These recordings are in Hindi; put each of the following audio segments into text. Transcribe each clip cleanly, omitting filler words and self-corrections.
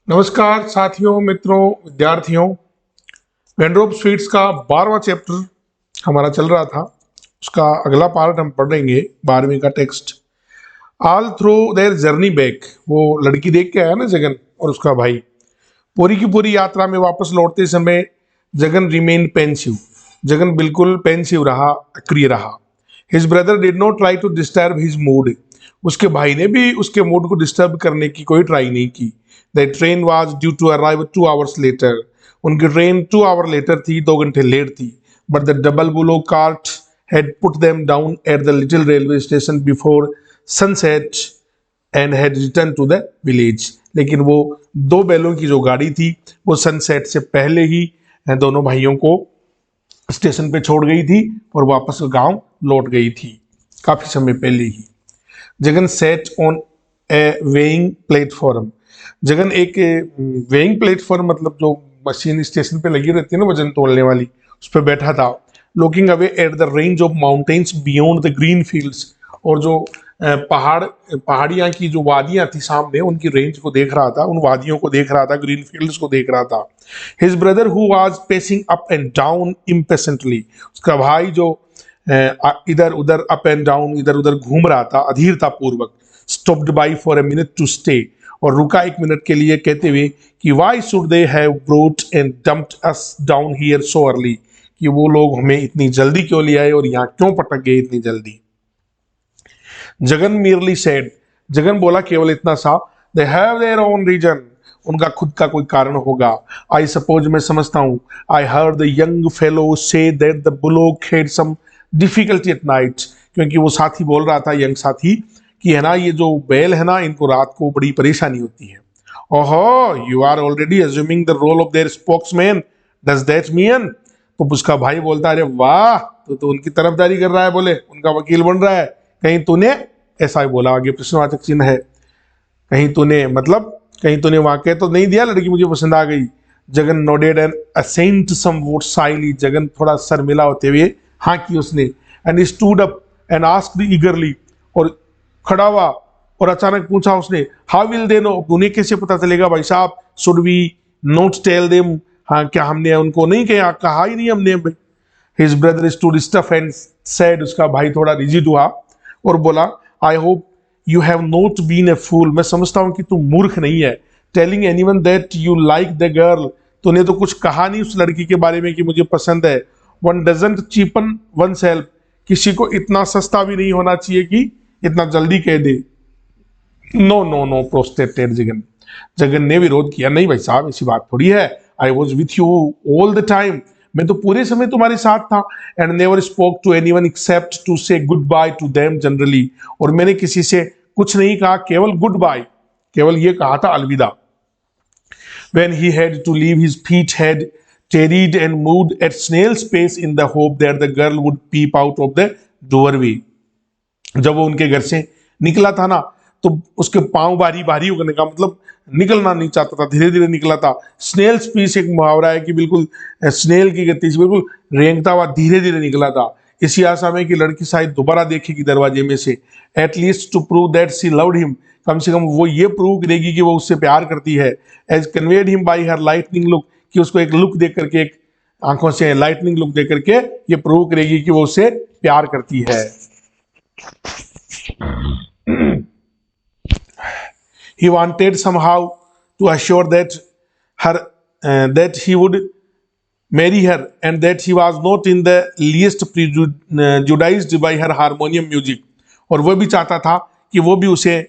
नमस्कार साथियों, मित्रों, विद्यार्थियों। वेंड्रोप स्वीट्स का 12वां चैप्टर हमारा चल रहा था। उसका अगला पार्ट हम पढ़ेंगे, 12वीं का text. All through their journey back, वो लड़की देख के आया ना जगन और उसका भाई। पूरी की पूरी यात्रा में वापस लौटते समय जगन रिमेन पेंसिव। जगन बिल्कुल पेंसिव रहा, अक्रिय रहा। His brother did not try to disturb his mood. उसके भाई ने भी उसके मूड को डिस्टर्ब करने की कोई ट्राई नहीं की। The train was due to arrive 2 hours later. उनकी ट्रेन 2 आवर लेटर थी, 2 घंटे लेट थी। But the double bullock cart had put them down at the little railway station before sunset and had returned to the village। लेकिन वो 2 बैलों की जो गाड़ी थी वो सनसेट से पहले ही दोनों भाइयों को स्टेशन पे छोड़ गई थी और वापस गांव लौट गई थी, काफी समय पहले ही। Jagan sat on a weighing platform. Jagan एक वेइंग प्लेटफॉर्म मतलब जो मशीन स्टेशन पे लगी रहती है ना वजन तोलने वाली, उस पर बैठा था। Looking away at the range of mountains beyond the green fields. और जो पहाड़ियाँ की जो वादियाँ थी सामने, उनकी रेंज को देख रहा था, उन वादियों को देख रहा था, ग्रीन फील्ड्स को देख रहा था। His brother who was pacing up and down impatiently. उसका भाई जो इधर उधर अप एंड डाउन इधर उधर घूम रहा था अधीरता पूर्वक। Stopped by for a minute to stay, और रुका 1 मिनट के लिए कहते हुए कि why should they have brought and dumped us down here so early, कि वो लोग हमें इतनी जल्दी क्यों ले आए और यहाँ क्यों पटक गए इतनी जल्दी। जगन मियरली सेड, जगन बोला केवल इतना सा, they have their own reason, उनका खुद का कोई कारण होगा। आई सपोज, मैं समझता हूँ। I heard the young fellow say that the bullock had some difficulty at night, क्योंकि वो साथी बोल रहा था, यंग साथी, कि है ना ये जो बैल है ना, इनको रात को बड़ी परेशानी होती है। ओहो, you are already assuming the role of their spokesman, does that mean. तो उसका भाई बोलता है, अरे वाह, तो उनकी तरफदारी कर रहा है, बोले उनका वकील बन रहा है। कहीं तूने, ऐसा ही बोला, आगे प्रश्नवाचक चिन्ह है, कहीं तूने मतलब कहीं तूने वाकई तो नहीं दिया लड़की मुझे पसंद आ गई। Jagan nodded and assent somewhat shyly, Jagan थोड़ा शर्मिला होते हुए हाँ की उसने। And stood up and asked eagerly, और खड़ा हुआ और अचानक पूछा उसने, हाउ विल दे नो, उन्हें कैसे पता चलेगा भाई साहब। Should we not tell them, हाँ क्या हमने उनको नहीं कहा ही नहीं हमने। His brother stood stiff and said, उसका भाई थोड़ा रिजिड हुआ और बोला, I hope you have not been a fool, मैं समझता हूं कि तू मूर्ख नहीं है। Telling anyone that you like the girl, तूने तो कुछ कहा नहीं उस लड़की के बारे में कि मुझे पसंद है। वन डजंट चीपन वन सेल्फ, किसी को इतना सस्ता भी नहीं होना चाहिए कि इतना जल्दी कह दे। No no no, protested Jagan, Jagan ने विरोध किया, नहीं भाई साहब ऐसी बात थोड़ी है। I was with you all the time, मैं तो पूरे समय तुम्हारे साथ था। And never spoke to anyone except to say good bye to them generally, और मैंने किसी से कुछ नहीं कहा, केवल गुड बाय, केवल ये कहा था अलविदा। When he had to leave, his feet had tarried and moved at snail's pace in the hope that the girl would peep out of the doorway। जब वो उनके घर से निकला था ना, तो उसके पांव बारी बारी होने का मतलब निकलना नहीं चाहता था, धीरे धीरे निकला था। स्नेल स्पीच एक मुहावरा है कि बिल्कुल स्नेल की गति से बिल्कुल रेंगता हुआ धीरे धीरे निकला था, इसी आशा में कि लड़की शायद दोबारा देखेगी दरवाजे में से। At least to prove that she loved him, कम से कम वो ये प्रूव करेगी कि वो उससे प्यार करती है। As conveyed him by her lightning look, कि उसको एक लुक देख करके, एक आंखों से लाइटनिंग लुक देख करके ये प्रूव करेगी कि वो उससे प्यार करती है। He wanted somehow to assure that her that he would marry her and that he was not in the least prejudiced by her harmonium music। और वो भी चाहता था कि वो भी उसे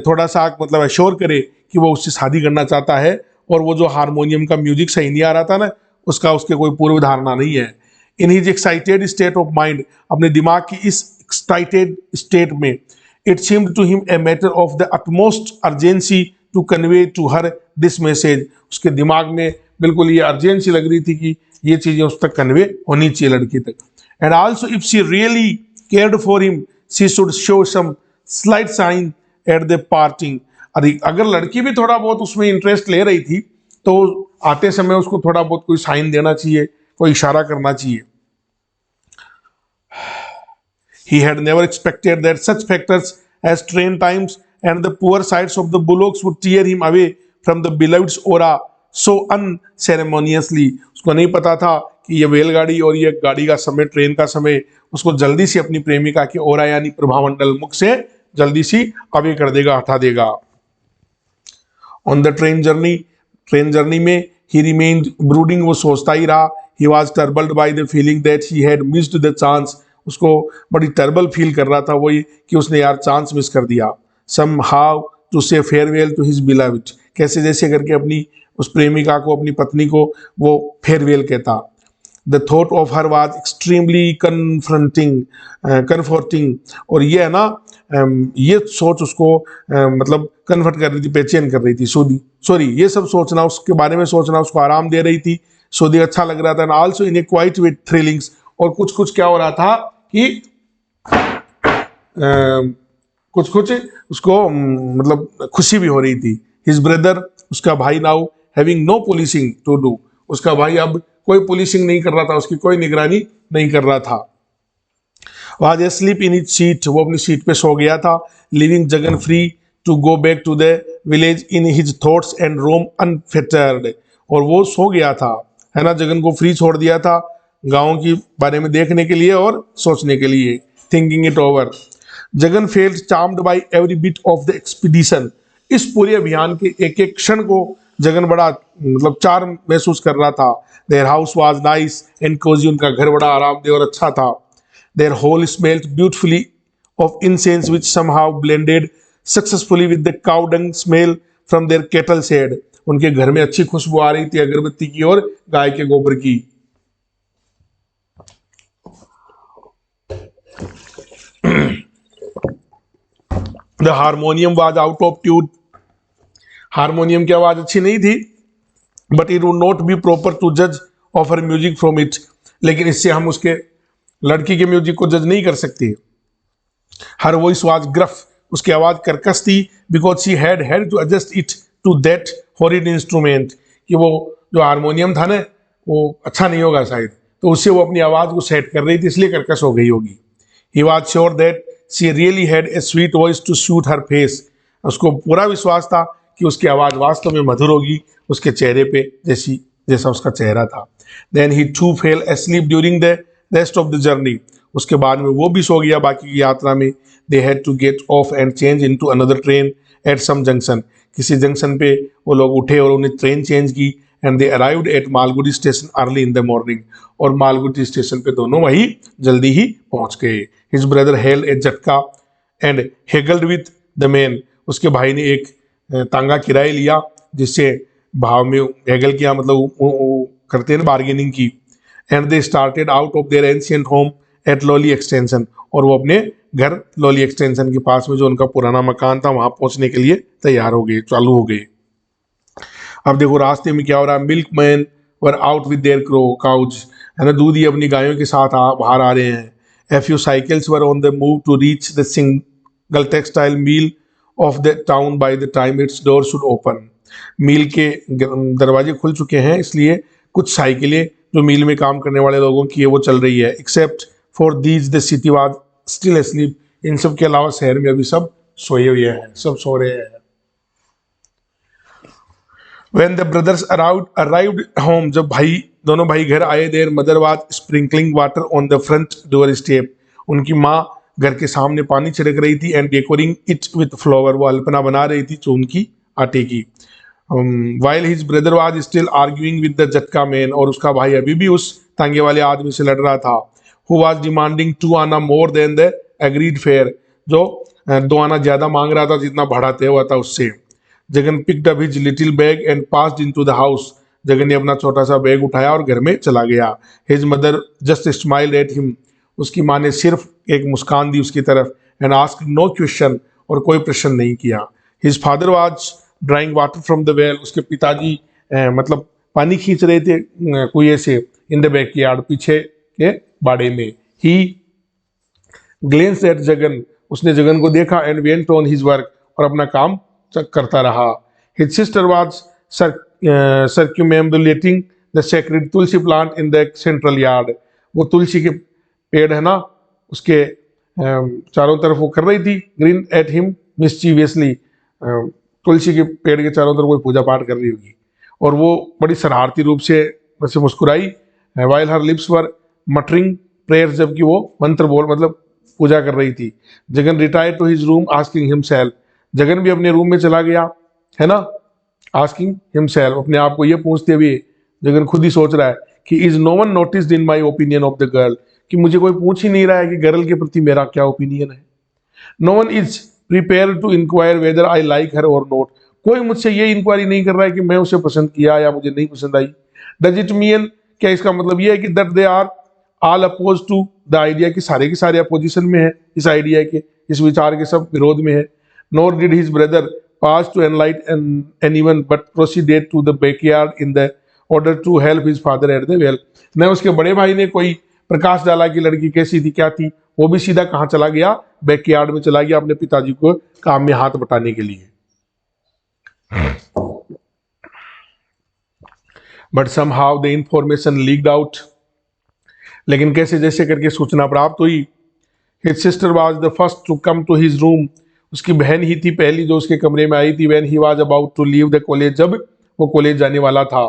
थोड़ा सा मतलब अश्योर करे कि वो उससे शादी करना चाहता है, और वो जो हारमोनियम का म्यूजिक सही नहीं आ रहा था ना, उसका उसके कोई पूर्व धारणा नहीं है। In his excited state of mind, अपने दिमाग की इस एक्साइटेड स्टेट में, it seemed to him a matter of the utmost urgency to convey to her this message। उसके दिमाग में बिल्कुल ये अर्जेंसी लग रही थी कि ये चीजें उस तक कन्वे होनी चाहिए लड़की तक। And also if she really cared for him she should show some slight sign at the parting. अगर लड़की भी थोड़ा बहुत उसमें इंटरेस्ट ले रही थी तो आते समय उसको थोड़ा बहुत कोई साइन देना चाहिए, कोई इशारा करना चाहिए। He had never expected that such factors as train times and the poor sides of the bullocks would tear him away from the beloved's aura so unceremoniously। उसको नहीं पता था कि ये बैलगाड़ी और ये गाड़ी का समय, ट्रेन का समय, उसको जल्दी से अपनी प्रेमिका की ओरा यानी प्रभामंडल मुख से जल्दी सी अवे कर देगा, हटा देगा। ऑन द ट्रेन जर्नी में ही रिमेन्ड ब्रूडिंग, वो सोचता ही रहा। He was troubled by the feeling that he had missed the chance, उसको बड़ी टर्बल फील कर रहा था वो कि उसने यार चांस मिस कर दिया। सम हाउ टू से फेयरवेल टू हिज बिलव्ड, कैसे जैसे करके अपनी उस प्रेमिका को, अपनी पत्नी को वो फेयरवेल कहता। The thought of her was extremely comforting, और ये है ना ये सोच उसको मतलब कन्फर्ट कर रही थी, बेचैन कर रही थी। सॉरी ये सब सोचना, उसके बारे में सोचना उसको आराम दे रही थी। सोदी अच्छा लग रहा था। Also in a quite with thrillings, और कुछ कुछ क्या हो रहा था कि कुछ कुछ उसको मतलब खुशी भी हो रही थी। हिज ब्रदर, उसका भाई, now having no policing to do, उसका भाई अब कोई पुलिसिंग नहीं कर रहा था, उसकी कोई निगरानी नहीं कर रहा था। Was asleep in his seat, वो अपनी सीट पे सो गया था। Leaving Jagan free to go back to the village in his thoughts and roam unfettered, और वो सो गया था, है ना, जगन को फ्री छोड़ दिया था गाँव के बारे में देखने के लिए और सोचने के लिए, thinking it over. Jagan felt charmed by every bit of the expedition, इस पूरे अभियान के एक एक क्षण को जगन बड़ा मतलब चार्म महसूस कर रहा था। Their house was nice and cosy, उनका घर बड़ा आरामदेह और अच्छा था। Their whole smelled beautifully of incense which somehow blended successfully with the cow dung smell from their cattle shed, उनके घर में अच्छी खुशबू आ रही थी अगरबत्ती की और गाय के गोबर की। The harmonium was out of tune, harmonium की आवाज अच्छी नहीं थी। But it would not be proper to जज of her music from it, लेकिन इससे हम उसके लड़की के म्यूजिक को जज नहीं कर सकते। हर वॉइस वाज ग्रफ, उसकी आवाज कर्कश थी। Because she had to adjust it to that horrid instrument, कि वो जो हारमोनियम था ना वो अच्छा नहीं होगा शायद, तो उससे वो अपनी आवाज को सेट कर रही थी, इसलिए कर्कश हो गई होगी। He was sure that she really had a sweet voice to suit her face, उसको पूरा विश्वास था कि उसकी आवाज़ वास्तव में मधुर होगी उसके चेहरे पे, जैसा उसका चेहरा था। Then he too fell asleep during the rest of the journey, उसके बाद में वो भी सो गया बाकी की यात्रा में। They had to get off and change into another train at some junction, किसी जंक्शन पे वो लोग उठे और उन्हें ट्रेन चेंज की। And they arrived at Malgudi station early in the morning, और मालगुडी स्टेशन पे दोनों वही जल्दी ही पहुंच गए। हिज ब्रदर हेल्ड ए झटका एंड हेगल्ड विथ द मैन, उसके भाई ने एक तांगा किराए लिया जिससे भाव में हेगल किया, मतलब वो करते हैं ना बार्गेनिंग की। And they started out of their ancient home at lolly extension, और वो अपने घर लोली एक्सटेंशन के पास में जो उनका पुराना मकान था वहां पहुंचने के लिए तैयार हो गए, चालू हो गए। अब देखो रास्ते में क्या हो रहा है। Milk man were out with their cows, है ना, दूध ही अपनी गायों के साथ बाहर आ रहे हैं। A few cycles were on the move to reach the single textile mill of the town by the time its door should open, mill के दरवाजे खुल चुके हैं, इसलिए कुछ साइकिलें जो मिल में काम करने वाले लोगों की है वो चल रही है। Except for these the city was still asleep, इन सब के अलावा शहर में अभी सब सोए हुए हैं, सब सो रहे हैं। When the brothers arrived home, जब दोनों भाई घर आए, their mother was sprinkling water on the front door step, उनकी माँ घर के सामने पानी छिड़क रही थी। And decorating it with flower, वो अल्पना बना रही थी चून की आटे की। While his brother was still arguing with the jhatka man, और उसका भाई अभी भी उस तांगे वाले आदमी से लड़ रहा था। हु वाज डिमांडिंग 2 आना more than the agreed fair, जो 2 आना ज्यादा मांग रहा था जितना भाड़ा तय हुआ था उससे। Jagan picked up his little bag and passed into the house, Jagan ने अपना छोटा सा बैग उठाया और घर में चला गया। His mother just smiled at him, उसकी माँ ने सिर्फ एक मुस्कान दी उसकी तरफ। एंड आस्क्ड नो क्वेश्चन, और कोई प्रश्न नहीं किया। His father was drawing water from the well, उसके पिताजी मतलब पानी खींच रहे थे कुएं से। इन द बैकयार्ड, पीछे के बाड़े में। ही ग्लेंस्ड एट जगन, उसने जगन को देखा। And went on his work, और अपना काम करता रहा। His sister was circumambulating the sacred tulsi plant in the central yard, वो तुलसी के पेड़ है ना उसके चारों तरफ वो कर रही थी। ग्रीन एट हिम मिस्चीवियसली, तुलसी के पेड़ के चारों तरफ कोई पूजा पाठ कर रही होगी, और वो बड़ी शरारती रूप से वैसे मुस्कुराई, while her lips were muttering prayers, जबकि वो मंत्र बोल मतलब पूजा कर रही थी। Jagan retired to his room asking himself, Jagan भी अपने रूम में चला गया, है ना, आस्किंग हिमसेल्फ, अपने आप को ये पूछते हुए जगन खुद ही सोच रहा है कि is no one noticed in my opinion of the girl, कि मुझे कोई पूछ ही नहीं रहा है कि गर्ल के प्रति मेरा क्या ओपिनियन है। No one is prepare to inquire whether I like her or not, कोई मुझसे ये इंक्वायरी नहीं कर रहा है कि मैं उसे पसंद किया या मुझे नहीं पसंद आई। डज इट मीन, क्या इसका मतलब ये है कि that they are all oppose to the idea, कि सारे के सारे अपोजिशन में है इस आइडिया के, इस विचार के सब विरोध में है। Nor did his brother pause to enlight anyone but proceeded to the backyard in the order to help his father at the well, न उसके बड़े भाई ने कोई प्रकाश डाला कि लड़की कैसी थी क्या थी, वो भी सीधा कहाँ चला गया, बैकयार्ड में चला गया अपने पिताजी को काम में हाथ बटाने के लिए। But somehow the information leaked out, लेकिन कैसे जैसे करके सूचना प्राप्त हुई। His sister was the first to come to his room, उसकी बहन ही थी पहली जो उसके कमरे में आई थी। When he was about to leave the college, जब वो कॉलेज जाने वाला था,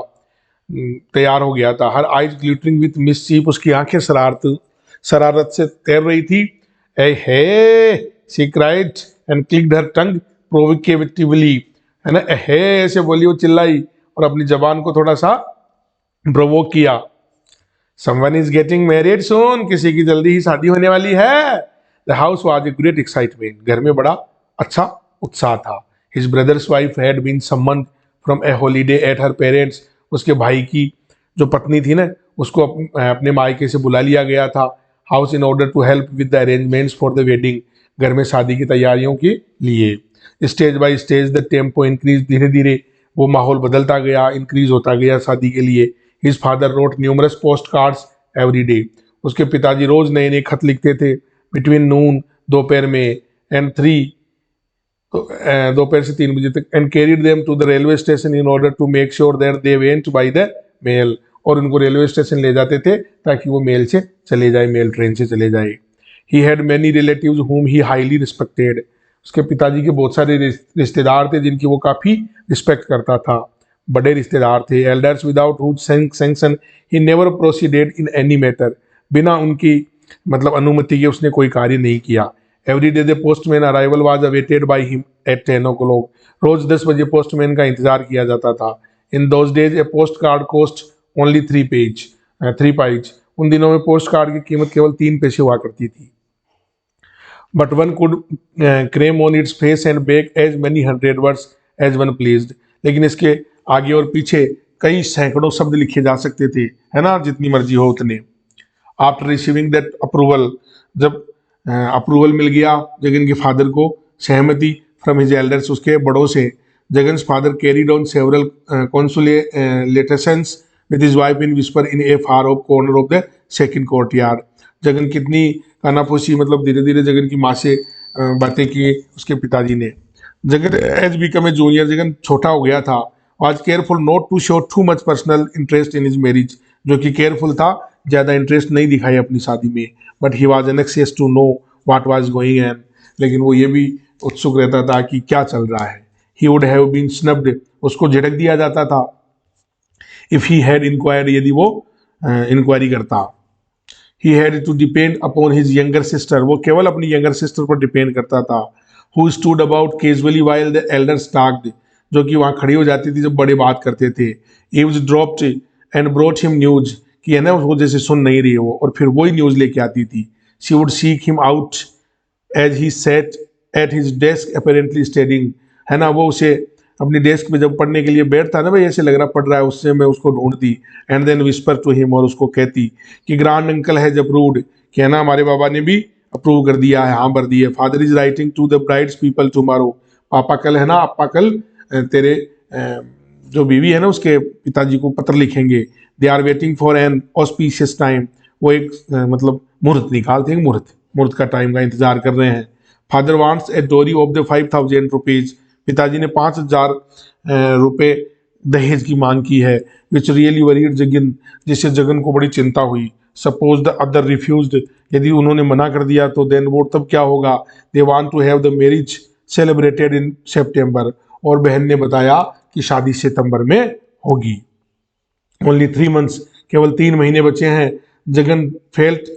तैयार हो गया था। Her eyes glittering with mischief, उसकी आंखें शरारत से तैर रही थी। ए हे शी क्राइड एंड क्लिक्ड हर टंग प्रोवोकेटिवली, है ना, हे ऐसे बोली, वो चिल्लाई और अपनी जबान को थोड़ा सा प्रोवोक किया। Someone is getting married soon, किसी की जल्दी ही शादी होने वाली है। The house was a great excitement, घर में बड़ा अच्छा उत्साह था। His brother's wife had been summoned from a holiday at her parents, उसके भाई की जो पत्नी थी ना, उसको अपने मायके से बुला लिया गया था। House in order to help with the arrangements for the wedding, घर में शादी की तैयारियों के लिए। Stage by stage the tempo increase, धीरे धीरे वो माहौल बदलता गया, इंक्रीज होता गया शादी के लिए। His father wrote numerous postcards every day, उसके पिताजी रोज नए नए खत लिखते थे। बिटवीन नून, दोपहर में, एंड 3, दोपहर से 3 बजे तक, and carried them to the railway station in order to make sure that they went by the mail, और उनको रेलवे स्टेशन ले जाते थे ताकि वो मेल से चले जाए, मेल ट्रेन से चले जाए। ही हैड मैनी रिलेटिव्स हुम ही हाईली रिस्पेक्टेड, उसके पिताजी के बहुत सारे रिश्तेदार थे जिनकी वो काफ़ी रिस्पेक्ट करता था, बड़े रिश्तेदार थे। Elders without whose sanction he never proceeded in any matter, बिना उनकी मतलब अनुमति के उसने कोई कार्य नहीं किया। Every day the postman arrival was awaited by him at 10 o'clock, रोज 10 बजे पोस्टमैन का इंतजार किया जाता था। In those days a postcard cost only 3 pies, उन दिनों में पोस्ट कार्ड की कीमत केवल 3 पैसे हुआ करती थी। But one could cram on its face and back as many 100 words as one pleased, लेकिन इसके आगे और पीछे कई सैकड़ों शब्द लिखे जा सकते थे, है ना, जितनी मर्जी हो उतने। आफ्टर रिसीविंग दैट अप्रूवल, जब अप्रूवल मिल गया जगन के फादर को, सहमति फ्रॉम हिज एल्डर्स, उसके बड़ों से, Jagan's father carried on several consultations with his wife in whisper in a far off corner of the second courtyard. Jagan कितनी कानाफूसी, मतलब धीरे धीरे जगन की माँ से बातें की उसके पिताजी ने। Jagan as become a junior, Jagan छोटा हो गया था। आज careful not to show too much personal interest in his marriage, जो कि केयरफुल था, ज़्यादा इंटरेस्ट नहीं दिखाई अपनी शादी में। But he was anxious to know what was going on, लेकिन वो ये भी उत्सुक रहता था कि क्या चल रहा है। He would have been snubbed, उसको झिड़क दिया जाता था। इफ ही हैड इंक्वायर्ड, यदि वो इंक्वायरी करता। He had to depend upon his younger sister, वो केवल अपनी यंगर सिस्टर पर डिपेंड करता था। Who stood about casually while the elders talked, जो कि वहाँ खड़ी हो जाती थी जब बड़े बात करते थे। Eaves dropped and brought him news, कि है ना उसको जैसे सुन नहीं रही वो, और फिर वही न्यूज़ लेके आती थी। She would seek him out as he sat at his desk apparently studying, है ना, वो उसे अपनी डेस्क पे जब पढ़ने के लिए बैठता ना, भाई ऐसे लग रहा पढ़ रहा है, उससे मैं उसको ढूंढती। And then whisper to him, और उसको कहती कि ग्रैंड अंकल हैज अप्रूव्ड, कि है ना हमारे बाबा ने भी अप्रूव कर दिया है, हाँ भर दिया। Father is writing to the bride's people tomorrow, पापा कल, है ना, पापा कल तेरे जो बीवी है ना उसके पिताजी को पत्र लिखेंगे। They are waiting for an auspicious time, वो एक मतलब मुहूर्त निकालते हैं, मुहूर्त का टाइम का इंतजार कर रहे हैं। फादर वांट्स ए डोरी ऑफ द 5000 रुपीज, पिताजी ने 5000 रुपये दहेज की मांग की है। विच रियली वरीड जगन, जिससे जगन को बड़ी चिंता हुई। सपोज द अदर रिफ्यूज्ड, यदि उन्होंने मना कर दिया तो देन वो तब क्या होगा। They want to have the marriage celebrated in September, और बहन ने बताया कि शादी सितंबर में होगी। ओनली 3 months, केवल 3 महीने बचे हैं। Jagan felt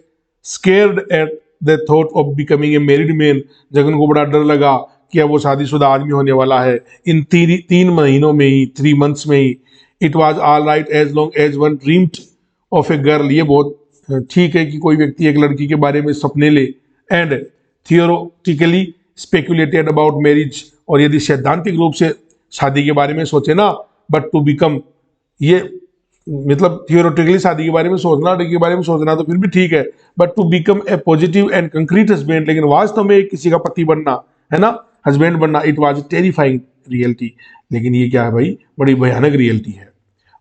scared at the thought of becoming a married man. Jagan को बड़ा डर लगा कि अब वो शादीशुदा आदमी होने वाला है। इन 3 महीनों में ही, 3 months में ही। It was all right as long as one dreamed of a girl. ये बहुत ठीक है कि कोई व्यक्ति एक लड़की के बारे में सपने ले। And theoretically speculated about marriage, और यदि सैद्धांतिक रूप से शादी के बारे में सोचे ना, बट टू बिकम, ये मतलब थियोरेटिकली शादी के बारे में सोचना, लड़की के बारे में सोचना तो फिर भी ठीक है, but to become a positive and concrete husband, लेकिन वास्तव में किसी का पति बनना, है ना, हस्बैंड बनना, इट वाज टेरिफाइंग रियलिटी। लेकिन ये क्या है भाई, बड़ी भयानक रियलिटी है।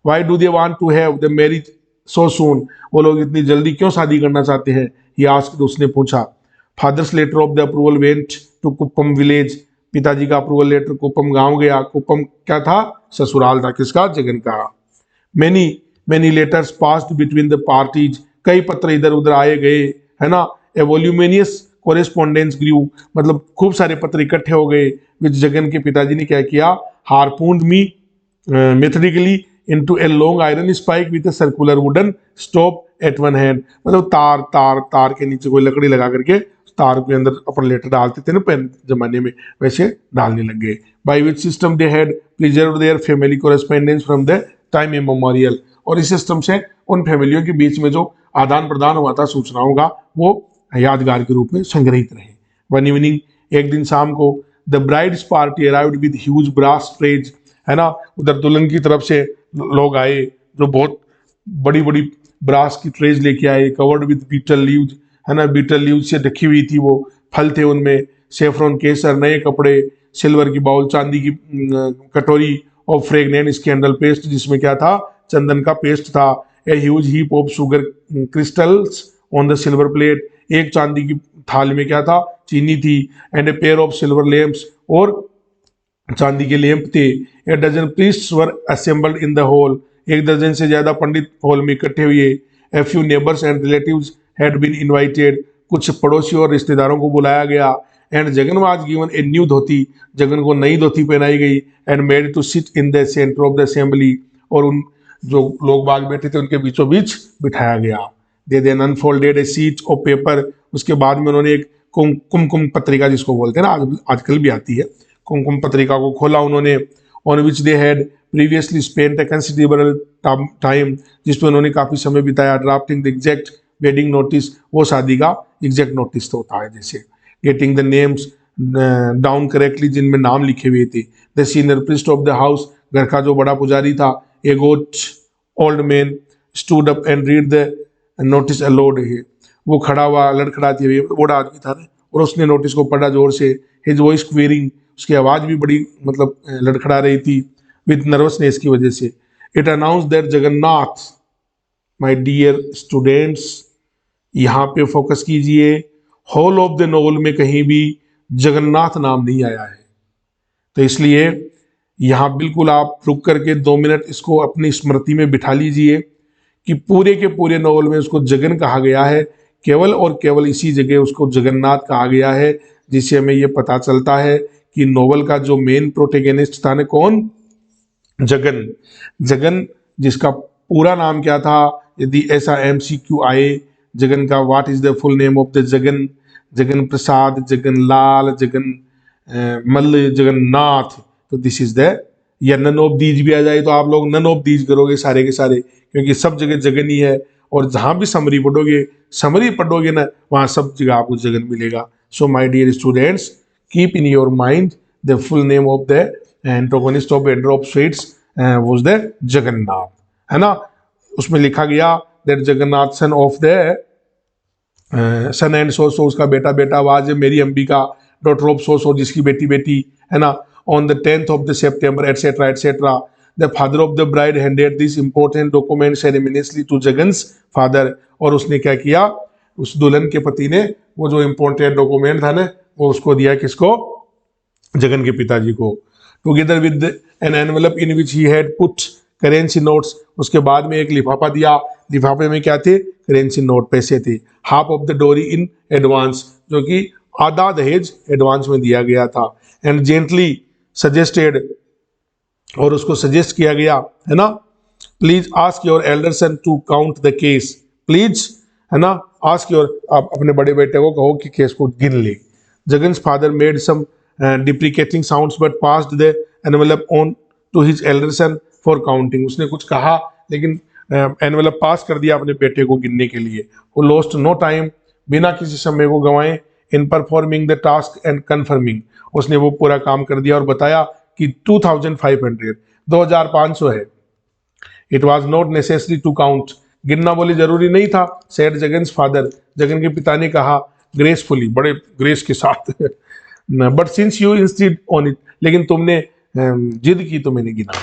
Why do they want to have the marriage so soon, वो लोग इतनी जल्दी क्यों शादी करना चाहते हैं, ये आस्क्ड, उसने पूछा। Father's letter of the approval went to Kuppam village, पिताजी का अप्रूवल लेटर कुप्पम गांव गया। कुप्पम क्या था, ससुराल था, किसका, जगन का। Many many letters passed between the parties, कई पत्र इधर उधर आए गए, है ना। ए वॉल्यूमिनियस कोरेस्पोंडेंस ग्रू, मतलब खूब सारे पत्र इकट्ठे हो गए। विच जगन के पिताजी ने क्या किया, harpooned me methodically into a long iron spike with a circular wooden stop at one hand, मतलब तार तार तार के नीचे कोई लकड़ी लगा करके तार के अंदर अपन लेटर डालते थे ना पहले जमाने में, वैसे डालने लग गए। By which system they had preserve their family correspondence from the time immemorial, और इस सिस्टम से उन फैमिलियों के बीच में जो आदान प्रदान हुआ था सूचनाओं का, वो यादगार के रूप में संग्रहित रहे। वन इवनिंग, एक दिन शाम को, the bride's party arrived with huge brass trays, है ना, उधर दुल्हन की तरफ से लोग आए जो बहुत बड़ी बड़ी ब्रास की ट्रेज लेके आए, कवर्ड विद बीटल लीव्स, है ना, बीटल लीव्स से ढकी हुई थी वो, फल थे उनमें, सेफ्रॉन केसर, नए कपड़े, सिल्वर की बाउल, चांदी की कटोरी, और फ्रेगनेंट स्कैंडल पेस्ट, जिसमें क्या था, चंदन का पेस्ट था। A huge heap of sugar crystals on the silver plate, एक चांदी की थाल में क्या था, चीनी थी। And a pair of silver lamps, और चांदी के लैंप थे। A dozen priests were assembled in the hall, एक दर्जन से ज्यादा पंडित हॉल में इकट्ठे हुए। A few neighbours and relatives had been invited, कुछ पड़ोसी और रिश्तेदारों को बुलाया गया। And Jagan was given A new dhoti, Jagan को नई धोती पहनाई गई। And made to sit in the centre of the assembly, और उन जो लोग बाग बैठे थे उनके बीचों बीच बिठाया गया। They then unfolded a sheet of paper, उसके बाद में उन्होंने एक कुमकुम पत्रिका, जिसको बोलते हैं ना, आजकल भी आती है, कुमकुम पत्रिका को खोला उन्होंने। On which they had previously spent a considerable time, जिसमें उन्होंने काफी समय बिताया। Drafting the exact wedding notice, वो शादी का एग्जैक्ट नोटिस तो होता है, जैसे getting the names down correctly, जिनमें नाम लिखे हुए थे। The senior priest of the house, घर का जो बड़ा पुजारी था, a goat old man stood up and read the notice aloud, वो खड़ा हुआ लड़खड़ाते हुए, बूढ़ा आदमी था ना, और उसने नोटिस को पढ़ा जोर से। हिज वॉइस क्वेरिंग, उसकी आवाज भी बड़ी मतलब लड़खड़ा रही थी विद नर्वसनेस की वजह से। It announce that Jagannath, my dear students, यहाँ पे फोकस कीजिए, होल ऑफ द नोवेल में कहीं भी जगन्नाथ नाम नहीं आया है। तो इसलिए यहाँ बिल्कुल आप रुक करके 2 मिनट इसको अपनी स्मृति में बिठा लीजिए कि पूरे के पूरे नोवेल में उसको जगन कहा गया है, केवल और केवल इसी जगह उसको जगन्नाथ कहा गया है, जिससे हमें ये पता चलता है कि नोवेल का जो मेन प्रोटेगनिस्ट था ना, कौन, जगन। जगन जिसका पूरा नाम क्या था, यदि ऐसा MCQ आए, जगन का what is the full name of the Jagan, Jagan Prasad, Jagan Lal, Jagan Mall, Jagannath, तो दिस इज द, या नन ऑफ दीज भी आ जाए तो आप लोग नन ऑफ दीज करोगे सारे के सारे, क्योंकि सब जगह जगन ही है। और जहां भी समरी पढ़ोगे ना, वहां सब जगह आपको जगन मिलेगा। So my dear students, keep in your mind the full name of the antagonist of raindrop sweets was the Jagannath, है ना। उसमें लिखा गया that Jagannath son of the son and so, उसका बेटा वाज मेरी अंबिका, डॉटर ऑफ सो, जिसकी बेटी, है ना। On the 10th of the September, etc. The father of the bride handed this important document ceremoniously to Jagan's father, और उसने क्या किया, उस दुल्हन के पति ने वो जो इम्पोर्टेंट डॉक्यूमेंट था ना, वो उसको दिया, किसको, जगन के पिताजी को। Together with an envelope in which he had put currency notes, उसके बाद में एक लिफाफा दिया, लिफाफे में क्या थे, करेंसी नोट, पैसे थे। हाफ ऑफ द डोरी इन एडवांस, जो कि आधा दहेज एडवांस में दिया गया था। एंड जेंटली सजेस्टेड, और उसको सजेस्ट किया गया, है ना, please ask your elder son to count the cash, please, है ना, आस्क योर, आप अपने बड़े बेटे को कहो कि केस को गिन ले। Jagan's father made some deprecating sounds but passed the envelope on to his elder son for counting, उसने कुछ कहा लेकिन एनवेलप पास कर दिया अपने बेटे को गिनने के लिए। वो लॉस्ट नो टाइम, बिना किसी समय को गंवाए, in performing the task and confirming, उसने वो पूरा काम कर दिया और बताया कि 2500 2500 है। It was not necessary to count, गिनना बोले जरूरी नहीं था, सेड जगन्स फादर, जगन के पिता ने कहा ग्रेसफुली, बड़े ग्रेस के साथ, but since you insist on it, लेकिन तुमने जिद की तो मैंने गिना।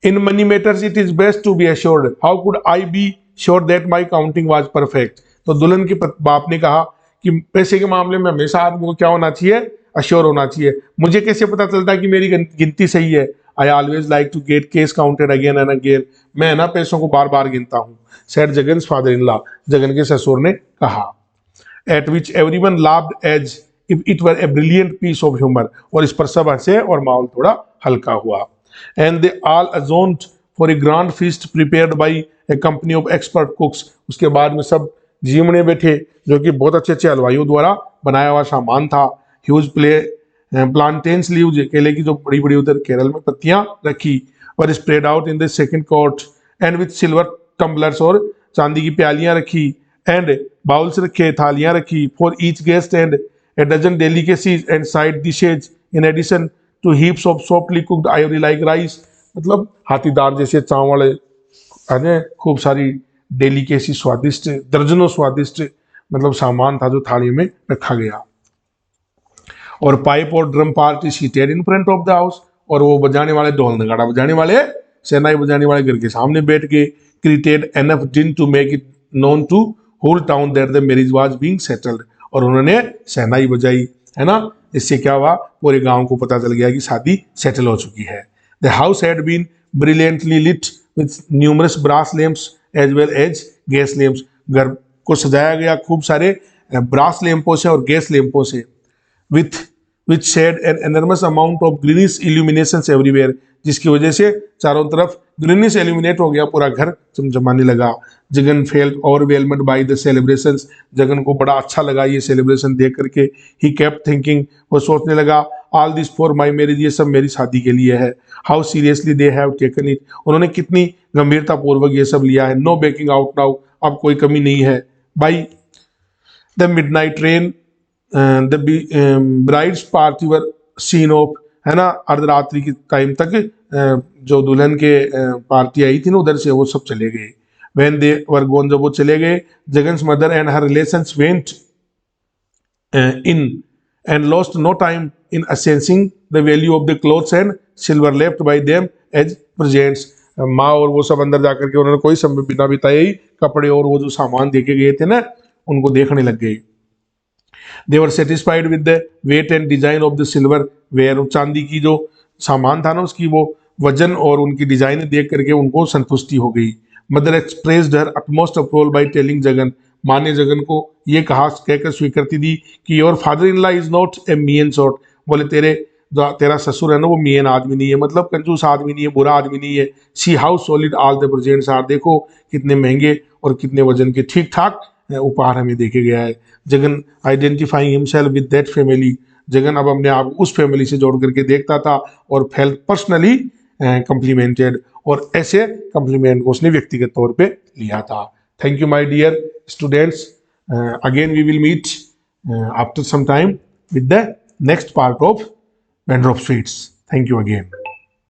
In money matters it is best to be assured, how could I be sure that my counting was perfect, तो दुल्हन के बाप ने कहा कि पैसे के मामले में हमेशा आदमी को क्या होना चाहिए, अश्योर होना चाहिए, मुझे कैसे पता चलता कि मेरी गिनती सही है। I always like to get cash counted again and again, मैं ना पैसों को बार बार गिनता हूँ, said Jagan's father in law, Jagan के ससुर ने कहा। At which everyone laughed as if it were a brilliant piece of humour, और इस पर सब हंसे और माहौल थोड़ा हल्का हुआ। And they all adjourned for a grand feast prepared by a company of expert cooks, उसके बाद में सब जीवने बैठे जो कि बहुत अच्छे अच्छे हलवाइयों द्वारा बनाया हुआ सामान था। ह्यूज प्लांटेन्स लीव्स, केले की जो बड़ी बड़ी उधर केरल में पत्तियां रखी, और spread out in the second court, and with silver tumblers, और चांदी की प्यालियां रखी, एंड बाउल्स रखे, थालियां रखी, for each guest, and a dozen delicacies and side dishes in addition to heaps of softly cooked ivory like rice, मतलब हाथीदार जैसे चावल है, खूब सारी डेलिकेसी, स्वादिष्ट, दर्जनों स्वादिष्ट मतलब सामान था जो थाली में रखा गया। और पाइप और drum party seated in front of the house, और वो बजाने वाले, ढोल नगाड़ा बजाने वाले, शहनाई बजाने वाले घर के सामने बैठ के, created enough din to make it known to whole town that the marriage was being settled, और उन्होंने शहनाई बजाई, है ना, इससे क्या हुआ, पूरे गांव को पता चल गया कि शादी सेटल हो चुकी है। The house had been brilliantly lit with numerous brass lamps as well as gas lamps, घर को सजाया गया खूब सारे ब्रास लैंपों से और गैस लैंपों से, which shed an enormous amount of greenish illuminations everywhere, जिसकी वजह से चारों तरफ ग्रीनिश इल्यूमिनेट हो गया, पूरा घर चमचमाने लगा। Jagan felt overwhelmed by the celebrations, Jagan को बड़ा अच्छा लगा ये सेलिब्रेशन देख करके। ही केप्ट थिंकिंग, वो सोचने लगा, all this for my marriage, ये सब मेरी शादी के लिए है। How seriously they have taken it, उन्होंने कितनी गंभीरता पूर्वक ये सब लिया है। नो बेकिंग आउट नाउ, अब कोई कमी नहीं है। By the midnight train the bride's party were seen of, है ना, अर्धरात्रि के टाइम तक जो दुल्हन के पार्टी आई थी ना उधर से वो सब चले गए। व्हेन दे वर गोन, जब वो चले गए, Jagan's mother and her relations went in and lost no time in assessing the value of the clothes and silver left by them as presents, माँ और वो सब अंदर जाकर के उन्होंने कोई समय बिना बिताए ही कपड़े और वो जो सामान देके गए थे ना उनको देखने लग गए। They were satisfied with the weight and design of the silver ware, चांदी की जो सामान था ना उसकी वो वजन और उनकी डिजाइन देख करके उनको संतुष्टि हो गई। Mother expressed her utmost approval by telling Jagan, माँ ने जगन को ये कहा, कहकर स्वीकृति दी कि your father in law is not a mean sort, बोले तेरा ससुर है ना वो मीन आदमी नहीं है, मतलब कंजूस आदमी नहीं है, बुरा आदमी नहीं है। See how solid all the presents are, देखो कितने महंगे और कितने वजन के ठीक ठाक उपहार हमें देखे गया है। Jagan identifying himself with that family, Jagan अब अपने आप उस फैमिली से जोड़ करके देखता था और फेल्ट पर्सनली कम्प्लीमेंटेड, और ऐसे कम्प्लीमेंट को उसने व्यक्तिगत तौर पे लिया था। Thank you my dear students, again we will meet after some time with the next part of Vendor of Sweets. Thank you again.